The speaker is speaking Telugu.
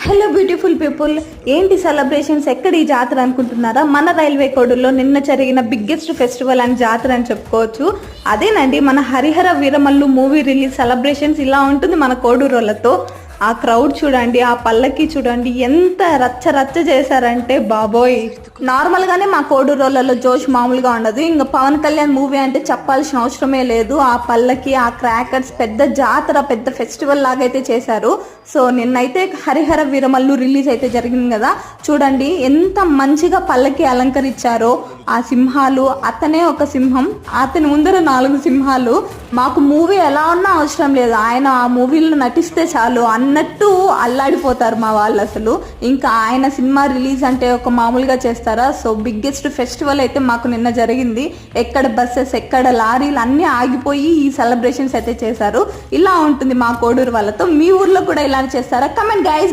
హలో బ్యూటిఫుల్ పీపుల్, ఏంటి సెలబ్రేషన్స్, ఎక్కడ ఈ జాతర అనుకుంటున్నారా? మన రైల్వే కోడూరులో నిన్న జరిగిన బిగ్గెస్ట్ ఫెస్టివల్ అని జాతర అని చెప్పుకోవచ్చు. అదేనండి మన Harihara Veeramallu movie release celebrations. ఇలా ఉంటుంది మన కోడూరు వాళ్ళతో. ఆ క్రౌడ్ చూడండి, ఆ పల్లకి చూడండి, ఎంత రచ్చ రచ్చ చేశారంటే బాబోయ్. నార్మల్గానే మా కోడూరు వాళ్ళలో జోష్ మామూలుగా ఉండదు. ఇంకా పవన్ కళ్యాణ్ మూవీ అంటే చెప్పాల్సిన అవసరమే లేదు. ఆ పల్లకి, ఆ క్రాకర్స్, పెద్ద జాతర, పెద్ద ఫెస్టివల్ లాగైతే చేశారు. సో నిన్నైతే హరిహర వీరమల్లు రిలీజ్ అయితే జరిగింది కదా, చూడండి ఎంత మంచిగా పల్లకి అలంకరించారో. ఆ సింహాలు, అతనే ఒక సింహం, అతని ముందర 4 సింహాలు. మాకు మూవీ ఎలా ఉన్నా అవసరం లేదు, ఆయన ఆ మూవీలో నటిస్తే చాలు అన్నట్టు అల్లాడిపోతారు మా వాళ్ళు అసలు. ఇంకా ఆయన సినిమా రిలీజ్ అంటే ఒక మామూలుగా చేస్తారా? సో బిగ్గెస్ట్ ఫెస్టివల్ అయితే మాకు నిన్న జరిగింది. ఎక్కడ బస్సెస్, ఎక్కడ లారీలు అన్నీ ఆగిపోయి ఈ సెలబ్రేషన్స్ అయితే చేశారు. ఇలా ఉంటుంది మా కోడూరు వాళ్ళతో. మీ ఊర్లో కూడా ఇలా చేస్తారా? Comment guys.